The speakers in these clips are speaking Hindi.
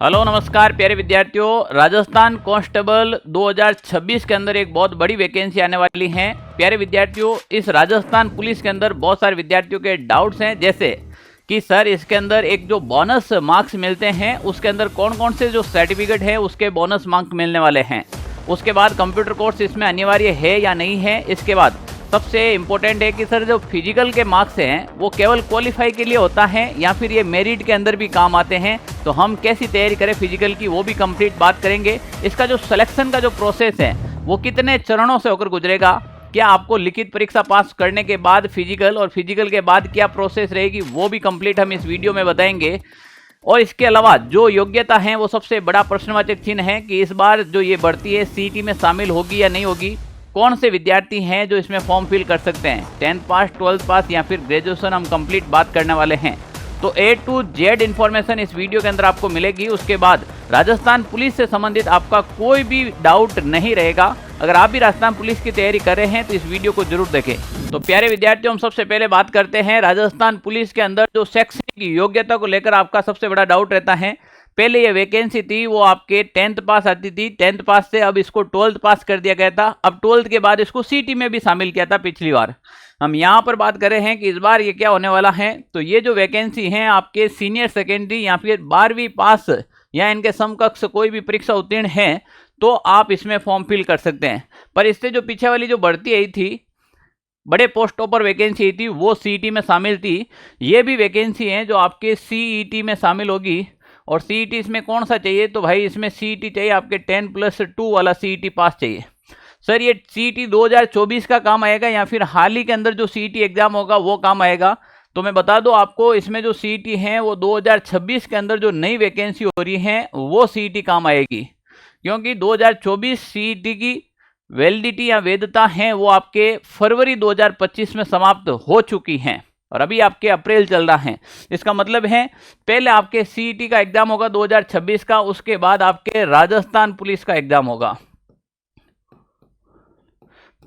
हेलो नमस्कार प्यारे विद्यार्थियों, राजस्थान कांस्टेबल 2026 के अंदर एक बहुत बड़ी वैकेंसी आने वाली है। प्यारे विद्यार्थियों, इस राजस्थान पुलिस के अंदर बहुत सारे विद्यार्थियों के डाउट्स हैं, जैसे कि सर इसके अंदर एक जो बोनस मार्क्स मिलते हैं उसके अंदर कौन कौन से जो सर्टिफिकेट है उसके बोनस मार्क्स मिलने वाले हैं। उसके बाद कंप्यूटर कोर्स इसमें अनिवार्य है या नहीं है। इसके बाद सबसे इम्पोर्टेंट है कि सर जो फिजिकल के मार्क्स हैं वो केवल क्वालिफाई के लिए होता है या फिर ये मेरिट के अंदर भी काम आते हैं, तो हम कैसी तैयारी करें फिजिकल की वो भी कंप्लीट बात करेंगे। इसका जो सिलेक्शन का जो प्रोसेस है वो कितने चरणों से होकर गुजरेगा, क्या आपको लिखित परीक्षा पास करने के बाद फिजिकल और फिजिकल के बाद क्या प्रोसेस रहेगी, वो भी कंप्लीट हम इस वीडियो में बताएंगे। और इसके अलावा जो योग्यता है वो सबसे बड़ा प्रश्नवाचक चिन्ह है कि इस बार जो ये भर्ती है सीईटी में शामिल होगी या नहीं होगी, कौन से विद्यार्थी हैं जो इसमें फॉर्म फिल कर सकते हैं, 10th पास, 12th पास या फिर ग्रेजुएशन, हम कंप्लीट बात करने वाले हैं। तो A to Z इन्फॉर्मेशन इस वीडियो के अंदर आपको मिलेगी। उसके बाद राजस्थान पुलिस से संबंधित आपका कोई भी डाउट नहीं रहेगा। अगर आप भी राजस्थान पुलिस की तैयारी कर रहे हैं तो इस वीडियो को जरूर देखें। तो प्यारे विद्यार्थियों, हम सबसे पहले बात करते हैं राजस्थान पुलिस के अंदर जो शैक्षणिक योग्यता को लेकर आपका सबसे बड़ा डाउट रहता है। पहले ये वैकेंसी थी वो आपके 10th पास आती थी, 10th पास से अब इसको 12th पास कर दिया गया था। अब 12th के बाद इसको सीटी में भी शामिल किया था पिछली बार। हम यहाँ पर बात कर रहे हैं कि इस बार ये क्या होने वाला है। तो ये जो वैकेंसी है आपके सीनियर सेकेंडरी या फिर 12वीं पास या इनके समकक्ष कोई भी परीक्षा उत्तीर्ण है तो आप इसमें फॉर्म फिल कर सकते हैं। पर इससे जो पीछे वाली जो भर्ती आई थी, बड़े पोस्टों पर वैकेंसी आई थी, वो सीईटी में शामिल थी। ये भी वैकेंसी है जो आपके सीईटी में शामिल होगी। और सीईटी इसमें कौन सा चाहिए, तो भाई इसमें सीईटी चाहिए आपके 10+2 वाला सीईटी पास चाहिए। सर ये सीईटी 2024 का काम आएगा या फिर हाल ही के अंदर जो सीईटी एग्जाम होगा वो काम आएगा। तो मैं बता दूं आपको, इसमें जो सीईटी है वो 2026 के अंदर जो नई वैकेंसी हो रही है वो सीईटी काम आएगी, क्योंकि 2024 सीईटी की वैलिडिटी या वैधता है वो आपके फरवरी 2025 में समाप्त हो चुकी हैं और अभी आपके अप्रैल चल रहा है। इसका मतलब है पहले आपके सीईटी का एग्जाम होगा 2026 का, उसके बाद आपके राजस्थान पुलिस का एग्जाम होगा,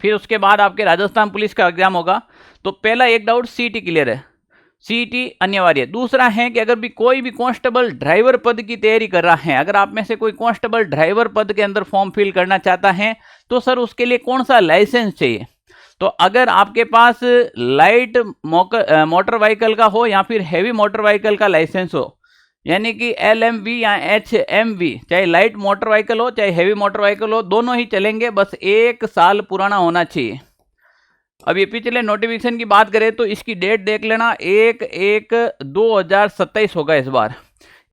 फिर उसके बाद आपके राजस्थान पुलिस का एग्जाम होगा। तो पहला एक डाउट सीईटी क्लियर है, सीईटी अनिवार्य। दूसरा है कि अगर भी कोई भी कांस्टेबल ड्राइवर पद की तैयारी कर रहा है, अगर आप में से कोई कांस्टेबल ड्राइवर पद के अंदर फॉर्म फिल करना चाहता है तो सर उसके लिए कौन सा लाइसेंस चाहिए। तो अगर आपके पास लाइट मोटर व्हीकल का हो या फिर हैवी मोटर व्हीकल का लाइसेंस हो, यानी कि LMV या HMV, चाहे लाइट मोटर व्हीकल हो चाहे हैवी मोटर व्हीकल हो, दोनों ही चलेंगे, बस 1 साल पुराना होना चाहिए। अब ये पिछले नोटिफिकेशन की बात करें तो इसकी डेट देख लेना, 1/1/2027 होगा इस बार।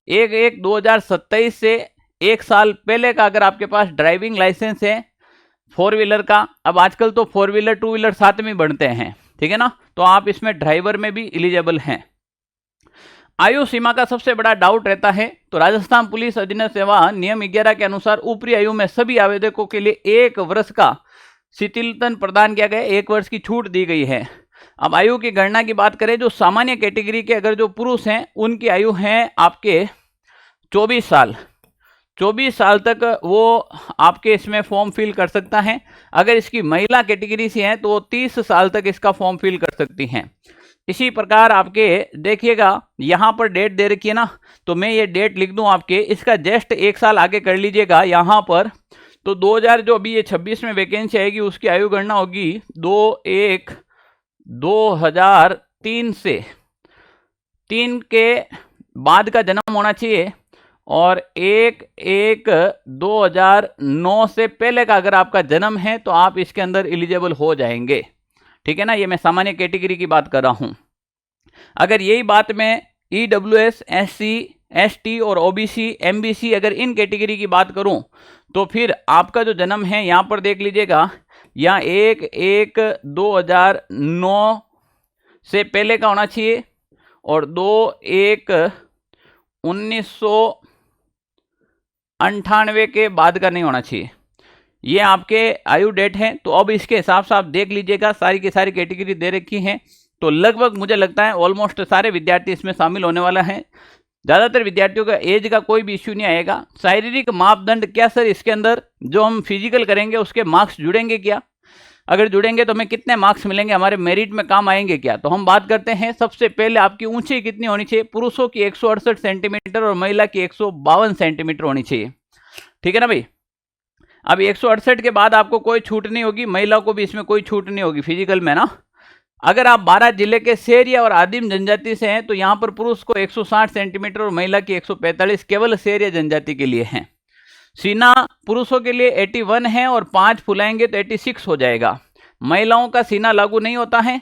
1/1/2027 से 1 साल पहले का अगर आपके पास ड्राइविंग लाइसेंस है 4 व्हीलर का, अब आजकल तो 4 व्हीलर 2 व्हीलर साथ में बनते हैं, ठीक है ना, तो आप इसमें ड्राइवर में भी एलिजिबल हैं। आयु सीमा का सबसे बड़ा डाउट रहता है। तो राजस्थान पुलिस अधीनस्थ सेवा नियम 11 के अनुसार ऊपरी आयु में सभी आवेदकों के लिए 1 वर्ष का शिथिलतन प्रदान किया गया, 1 वर्ष की छूट दी गई है। अब आयु की गणना की बात करें, जो सामान्य कैटेगरी के अगर जो पुरुष हैं उनकी आयु है आपके 24 साल, 24 साल तक वो आपके इसमें फॉर्म फिल कर सकता है। अगर इसकी महिला कैटेगरी से है तो वो 30 साल तक इसका फॉर्म फिल कर सकती हैं। इसी प्रकार आपके देखिएगा यहाँ पर डेट दे रखी है ना, तो मैं ये डेट लिख दूं आपके, इसका जस्ट 1 साल आगे कर लीजिएगा यहाँ पर। तो 2000 जो अभी ये 26 में वैकेंसी आएगी उसकी आयु गणना होगी 2/1/2003 से 3 के बाद का जन्म होना चाहिए, और 1/1/2009 से पहले का अगर आपका जन्म है तो आप इसके अंदर एलिजिबल हो जाएंगे, ठीक है ना। ये मैं सामान्य कैटेगरी की बात कर रहा हूं। अगर यही बात मैं EWS, SC, ST और OBC, MBC अगर इन कैटेगरी की बात करूं तो फिर आपका जो जन्म है यहाँ पर देख लीजिएगा, यहाँ 1/1/2009 से पहले का होना चाहिए और 2/1/1998 के बाद का नहीं होना चाहिए। ये आपके आयु डेट है। तो अब इसके हिसाब से आप देख लीजिएगा, सारी की सारी कैटेगरी दे रखी हैं, तो लगभग मुझे लगता है ऑलमोस्ट सारे विद्यार्थी इसमें शामिल होने वाला है। ज़्यादातर विद्यार्थियों का एज का कोई भी इश्यू नहीं आएगा। शारीरिक मापदंड क्या सर, इसके अंदर जो हम फिजिकल करेंगे उसके मार्क्स जुड़ेंगे क्या? अगर जुड़ेंगे तो हमें कितने मार्क्स मिलेंगे, हमारे मेरिट में काम आएंगे क्या। तो हम बात करते हैं, सबसे पहले आपकी ऊंचाई कितनी होनी चाहिए, पुरुषों की 168 सेंटीमीटर और महिला की 152 सेंटीमीटर होनी चाहिए, ठीक है ना भाई। अब 168 के बाद आपको कोई छूट नहीं होगी, महिलाओं को भी इसमें कोई छूट नहीं होगी फिजिकल में ना। अगर आप 12 जिले के शहरी और आदिम जनजाति से हैं तो यहाँ पर पुरुष को 160 सेंटीमीटर और महिला की 145 केवल शहरी जनजाति के लिए हैं। सीना पुरुषों के लिए 81 है और 5 फुलाएंगे तो 86 हो जाएगा। महिलाओं का सीना लागू नहीं होता है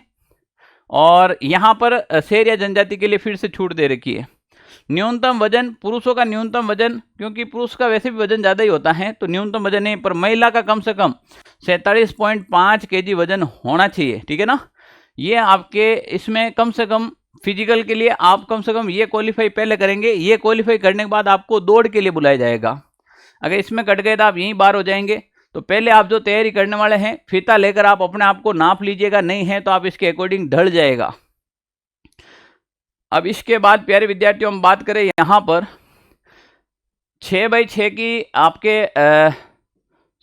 और यहाँ पर शहरी जनजाति के लिए फिर से छूट दे रखी है। न्यूनतम वजन, पुरुषों का न्यूनतम वजन, क्योंकि पुरुष का वैसे भी वजन ज़्यादा ही होता है तो न्यूनतम वजन नहीं, पर महिला का कम से कम 47.5 kg वजन होना चाहिए, ठीक है ना। ये आपके इसमें कम से कम फिजिकल के लिए आप कम से कम ये क्वालिफाई पहले करेंगे। ये क्वालिफाई करने के बाद आपको दौड़ के लिए बुलाया जाएगा। अगर इसमें कट गए तो आप यहीं बाहर हो जाएंगे। तो पहले आप जो तैयारी करने वाले हैं, फीता लेकर आप अपने आप को नाप लीजिएगा, नहीं है तो आप इसके अकॉर्डिंग ढल जाएगा। अब इसके बाद प्यारे विद्यार्थियों हम बात करें यहाँ पर 6x6 की आपके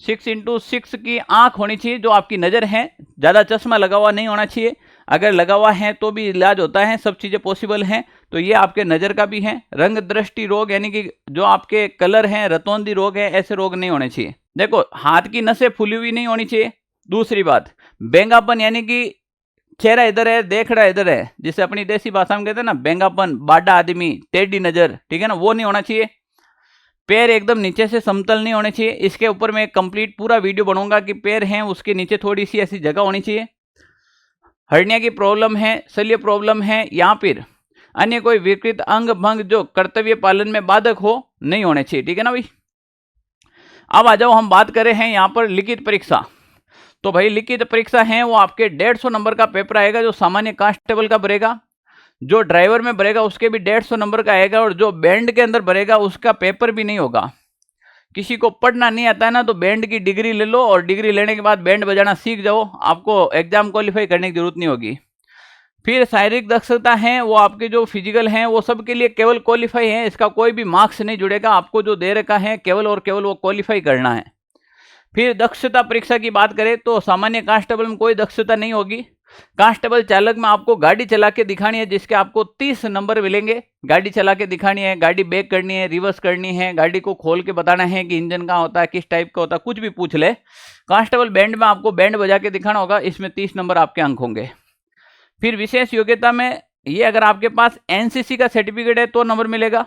6x6 की आंख होनी चाहिए, जो आपकी नज़र है। ज़्यादा चश्मा लगा हुआ नहीं होना चाहिए, अगर लगा हुआ है तो भी इलाज होता है, सब चीज़ें पॉसिबल हैं। तो ये आपके नज़र का भी है। रंग दृष्टि रोग यानी कि जो आपके कलर हैं, रतौंधी रोग है, ऐसे रोग नहीं होने चाहिए। देखो, हाथ की नसें फूली हुई नहीं होनी चाहिए। दूसरी बात, बेंगापन यानी कि चेहरा इधर है, देख रहा इधर है, जिसे अपनी देसी भाषा में कहते हैं ना बेंगापन, बाडा आदमी, टेढ़ी नज़र, ठीक है ना, वो नहीं होना चाहिए। पैर एकदम नीचे से समतल नहीं होने चाहिए। इसके ऊपर मैं एक कंप्लीट पूरा वीडियो बनाऊंगा कि पैर हैं उसके नीचे थोड़ी सी ऐसी जगह होनी चाहिए। हर्निया की प्रॉब्लम है, शल्य प्रॉब्लम है, या फिर अन्य कोई विकृत अंग भंग जो कर्तव्य पालन में बाधक हो, नहीं होने चाहिए, ठीक है ना भाई। अब आ जाओ, हम बात करें हैं यहाँ पर लिखित परीक्षा। तो भाई लिखित परीक्षा है वो आपके 150 नंबर का पेपर आएगा, जो सामान्य कांस्टेबल का भरेगा। जो ड्राइवर में भरेगा उसके भी 150 नंबर का आएगा, और जो बैंड के अंदर भरेगा उसका पेपर भी नहीं होगा। किसी को पढ़ना नहीं आता है ना, तो बैंड की डिग्री ले लो और डिग्री लेने के बाद बैंड बजाना सीख जाओ, आपको एग्जाम क्वालिफाई करने की जरूरत नहीं होगी। फिर शारीरिक दक्षता है वो आपके जो फिजिकल हैं वो सब के लिए केवल क्वालिफाई है, इसका कोई भी मार्क्स नहीं जुड़ेगा। आपको जो दे रखा है केवल और केवल वो क्वालिफाई करना है। फिर दक्षता परीक्षा की बात करें तो सामान्य कांस्टेबल में कोई दक्षता नहीं होगी। कांस्टेबल चालक में आपको गाड़ी चला के दिखानी है, जिसके आपको 30 नंबर मिलेंगे। गाड़ी चला के दिखानी है, गाड़ी बैक करनी है, रिवर्स करनी है, गाड़ी को खोल के बताना है कि इंजन कहाँ होता है, किस टाइप का होता है, कुछ भी पूछ ले। कांस्टेबल बैंड में आपको बैंड बजा के दिखाना होगा, इसमें 30 नंबर आपके अंक होंगे। फिर विशेष योग्यता में ये अगर आपके पास एनसीसी का सर्टिफिकेट है तो नंबर मिलेगा,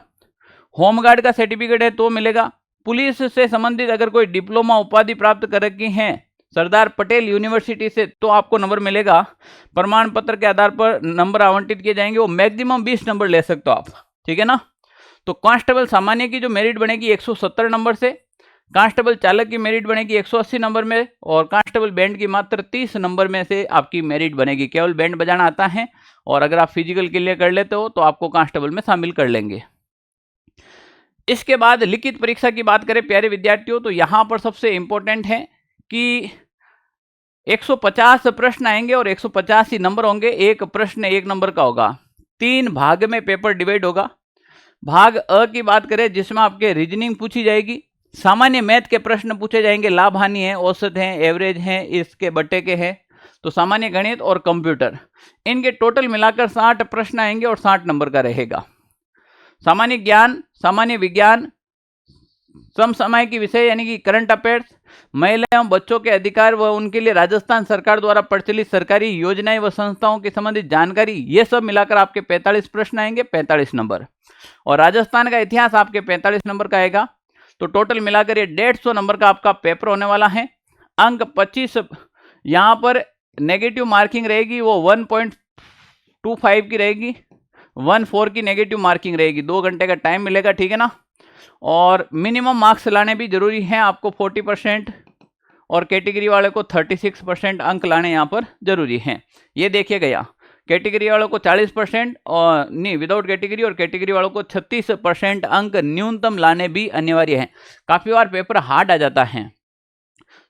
होमगार्ड का सर्टिफिकेट है तो मिलेगा, पुलिस से संबंधित अगर कोई डिप्लोमा उपाधि प्राप्त कर रखी हैं सरदार पटेल यूनिवर्सिटी से तो आपको नंबर मिलेगा। प्रमाण पत्र के आधार पर नंबर आवंटित किए जाएंगे, वो मैक्सिमम 20 नंबर ले सकते हो आप, ठीक है ना। तो कांस्टेबल सामान्य की जो मेरिट बनेगी 170 नंबर से, कांस्टेबल चालक की मेरिट बनेगी 180 नंबर में, और कांस्टेबल बैंड की मात्र 30 नंबर में से आपकी मेरिट बनेगी। केवल बैंड बजाना आता है, और अगर आप फिजिकल के लिए कर लेते हो तो आपको कांस्टेबल में शामिल कर लेंगे। इसके बाद लिखित परीक्षा की बात करें प्यारे विद्यार्थियों, तो यहाँ पर सबसे इंपॉर्टेंट है कि 150 प्रश्न आएंगे और 150 ही नंबर होंगे। एक प्रश्न 1 नंबर का होगा। 3 भाग में पेपर डिवाइड होगा। भाग अ की बात करें जिसमें आपके रीजनिंग पूछी जाएगी, सामान्य मैथ के प्रश्न पूछे जाएंगे, लाभ हानि है, औसत है, एवरेज है, इसके बटे के हैं, तो सामान्य गणित और कंप्यूटर, इनके टोटल मिलाकर 60 प्रश्न आएंगे और 60 नंबर का रहेगा। सामान्य ज्ञान, सामान्य विज्ञान, समसामयिक विषय यानी कि करंट अफेयर्स, महिला एवं बच्चों के अधिकार व उनके लिए राजस्थान सरकार द्वारा प्रचलित सरकारी योजनाएं व संस्थाओं की संबंधित जानकारी, ये सब मिलाकर आपके 45 प्रश्न आएंगे, 45 नंबर। और राजस्थान का इतिहास आपके 45 नंबर का आएगा। तो टोटल मिलाकर ये 150 नंबर का आपका पेपर होने वाला है। अंक 25 यहाँ पर नेगेटिव मार्किंग रहेगी, वो 1.25 की रहेगी, 1.4 की नेगेटिव मार्किंग रहेगी। 2 घंटे का टाइम मिलेगा, ठीक है ना। और मिनिमम मार्क्स लाने भी जरूरी हैं, आपको 40% और कैटेगरी वाले को 36% अंक लाने यहाँ पर जरूरी हैं। ये देखिएगा, यहाँ कैटेगरी वालों को 40% और नहीं विदाउट कैटेगरी, और कैटेगरी वालों को 36% अंक न्यूनतम लाने भी अनिवार्य हैं। काफ़ी बार पेपर हार्ड आ जाता है।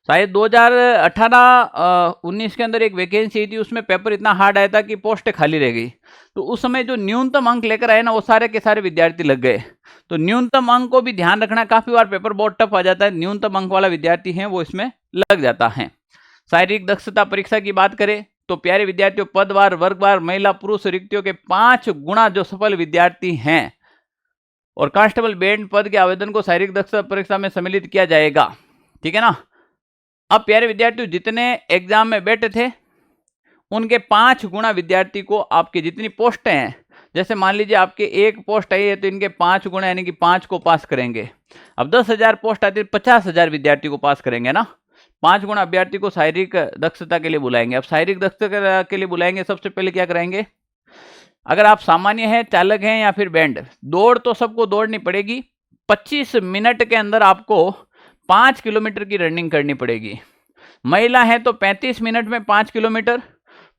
शायद 2018-19 के अंदर एक वैकेंसी थी, उसमें पेपर इतना हार्ड आया था कि पोस्ट खाली रह गई। तो उस समय जो न्यूनतम अंक लेकर आए ना, वो सारे के सारे विद्यार्थी लग गए। तो न्यूनतम अंक को भी ध्यान रखना, काफ़ी बार पेपर बहुत टफ आ जाता है, न्यूनतम अंक वाला विद्यार्थी है वो इसमें लग जाता है। शारीरिक दक्षता परीक्षा की बात करें तो प्यारे विद्यार्थियों, पदवार, वर्गवार, महिला पुरुष रिक्तियों के 5 गुना जो सफल विद्यार्थी हैं और कांस्टेबल बैंड पद के आवेदन को शारीरिक दक्षता परीक्षा में सम्मिलित किया जाएगा। ठीक है ना। अब प्यारे विद्यार्थियों, जितने एग्जाम में बैठे थे उनके 5 गुना विद्यार्थी को आपकी जितनी पोस्टें हैं, जैसे मान लीजिए आपके 1 पोस्ट आई है तो इनके 5 गुना यानी कि 5 को पास करेंगे। अब 10,000 पोस्ट आती है, 50,000 विद्यार्थी को पास करेंगे ना। 5 गुना अभ्यर्थी को शारीरिक दक्षता के लिए बुलाएंगे। अब शारीरिक दक्षता के लिए बुलाएंगे, सबसे पहले क्या कराएंगे, अगर आप सामान्य हैं, चालक हैं या फिर बैंड, दौड़ तो सबको दौड़नी पड़ेगी। 25 मिनट के अंदर आपको 5 किलोमीटर की रनिंग करनी पड़ेगी। महिला है तो 35 मिनट में 5 किलोमीटर।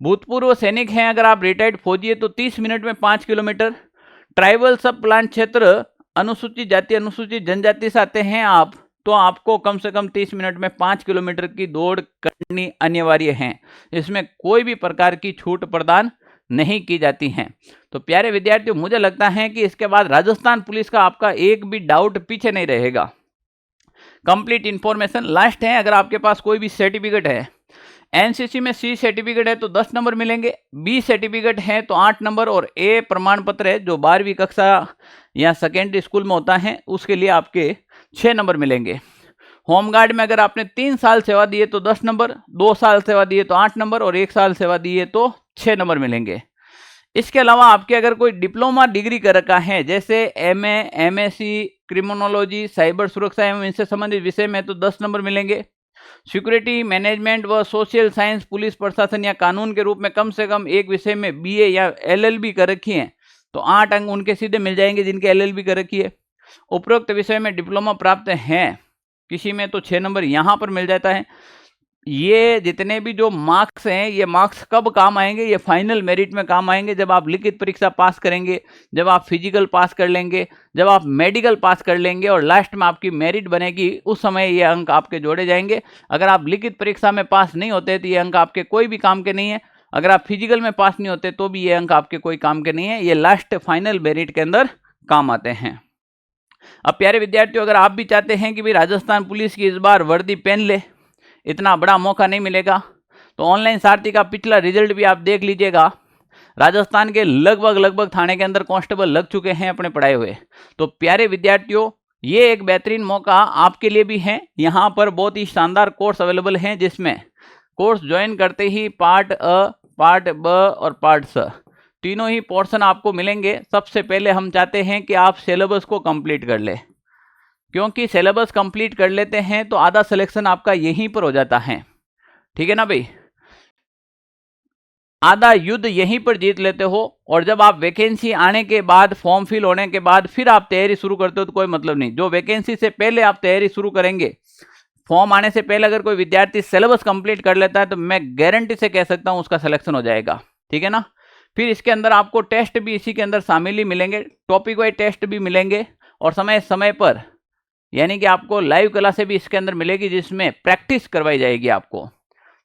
भूतपूर्व सैनिक हैं, अगर आप रिटायर्ड फौजी है तो 30 मिनट में 5 किलोमीटर। ट्राइबल सब प्लांट क्षेत्र, अनुसूचित जाति अनुसूचित जनजाति से आते हैं आप, तो आपको कम से कम 30 मिनट में 5 किलोमीटर की दौड़ करनी अनिवार्य है। इसमें कोई भी प्रकार की छूट प्रदान नहीं की जाती हैं। तो प्यारे विद्यार्थियों, मुझे लगता है कि इसके बाद राजस्थान पुलिस का आपका एक भी डाउट पीछे नहीं रहेगा। कंप्लीट इंफॉर्मेशन लास्ट है। अगर आपके पास कोई भी सर्टिफिकेट है, एनसीसी में सी सर्टिफिकेट है तो 10 नंबर मिलेंगे, बी सर्टिफिकेट है तो 8 नंबर, और ए प्रमाण पत्र है जो 12वीं कक्षा या सेकेंडरी स्कूल में होता है उसके लिए आपके 6 नंबर मिलेंगे। होमगार्ड में अगर आपने 3 साल सेवा दी है तो 10 नंबर, 2 साल सेवा दी है तो 8 नंबर, और 1 साल सेवा दी है तो 6 नंबर मिलेंगे। इसके अलावा आपके अगर कोई डिप्लोमा डिग्री कर रखा है, जैसे एमए, एमएससी, क्रिमिनोलॉजी, साइबर सुरक्षा एवं इनसे संबंधित विषय में, तो 10 नंबर मिलेंगे। सिक्योरिटी मैनेजमेंट व सोशल साइंस, पुलिस प्रशासन या कानून के रूप में कम से कम एक विषय में बीए या एलएलबी कर रखी है तो 8 अंक उनके सीधे मिल जाएंगे जिनके एलएलबी कर रखी है। उपरोक्त विषय में डिप्लोमा प्राप्त हैं किसी में तो 6 नंबर यहाँ पर मिल जाता है। ये जितने भी जो मार्क्स हैं, ये मार्क्स कब काम आएंगे, ये फाइनल मेरिट में काम आएंगे जब आप लिखित परीक्षा पास करेंगे, जब आप फिजिकल पास कर लेंगे, जब आप मेडिकल पास कर लेंगे और लास्ट में आपकी मेरिट बनेगी, उस समय ये अंक आपके जोड़े जाएंगे। अगर आप लिखित परीक्षा में पास नहीं होते तो ये अंक आपके कोई भी काम के नहीं है। अगर आप फिजिकल में पास नहीं होते तो भी ये अंक आपके कोई काम के नहीं है। ये लास्ट फाइनल मेरिट के अंदर काम आते हैं। अब प्यारे विद्यार्थियों, अगर आप भी चाहते हैं कि भाई राजस्थान पुलिस की इस बार वर्दी पहन ले, इतना बड़ा मौका नहीं मिलेगा, तो ऑनलाइन सारथी का पिछला रिजल्ट भी आप देख लीजिएगा। राजस्थान के लगभग थाने के अंदर कांस्टेबल लग चुके हैं अपने पढ़ाए हुए। तो प्यारे विद्यार्थियों, ये एक बेहतरीन मौका आपके लिए भी है। यहाँ पर बहुत ही शानदार कोर्स अवेलेबल हैं, जिसमें कोर्स ज्वाइन करते ही पार्ट अ, पार्ट ब और पार्ट स तीनों ही पोर्शन आपको मिलेंगे। सबसे पहले हम चाहते हैं कि आप सिलेबस को कंप्लीट कर ले, क्योंकि सिलेबस कंप्लीट कर लेते हैं तो आधा सिलेक्शन आपका यहीं पर हो जाता है। ठीक है ना भाई, आधा युद्ध यहीं पर जीत लेते हो। और जब आप वैकेंसी आने के बाद, फॉर्म फिल होने के बाद फिर आप तैयारी शुरू करते हो तो कोई मतलब नहीं। जो वैकेंसी से पहले आप तैयारी शुरू करेंगे, फॉर्म आने से पहले अगर कोई विद्यार्थी सिलेबस कंप्लीट कर लेता है तो मैं गारंटी से कह सकता हूं उसका सिलेक्शन हो जाएगा। ठीक है ना। फिर इसके अंदर आपको टेस्ट भी इसी के अंदर शामिल ही मिलेंगे, टॉपिक वाइज टेस्ट भी मिलेंगे, और समय समय पर यानी कि आपको लाइव क्लासें भी इसके अंदर मिलेगी जिसमें प्रैक्टिस करवाई जाएगी आपको।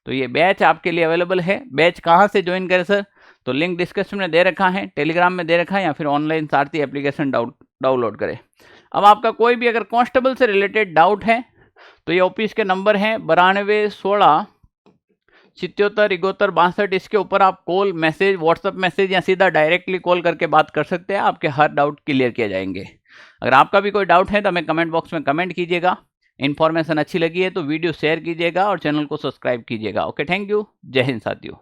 तो ये बैच आपके लिए अवेलेबल है। बैच कहाँ से ज्वाइन करें सर, तो लिंक डिस्क्रिप्शन में दे रखा है, टेलीग्राम में दे रखा है, या फिर ऑनलाइन सारथी एप्लीकेशन डाउनलोड करें। अब आपका कोई भी अगर कांस्टेबल से रिलेटेड डाउट है तो ये ऑफिस के नंबर हैं 92 16 77 71 62। इसके ऊपर आप कॉल, मैसेज, व्हाट्सएप मैसेज या सीधा डायरेक्टली कॉल करके बात कर सकते हैं। आपके हर डाउट क्लियर किए जाएंगे। अगर आपका भी कोई डाउट है तो हमें कमेंट बॉक्स में कमेंट कीजिएगा। इन्फॉर्मेशन अच्छी लगी है तो वीडियो शेयर कीजिएगा और चैनल को सब्सक्राइब कीजिएगा। Okay, thank you. जय हिंद साथियों।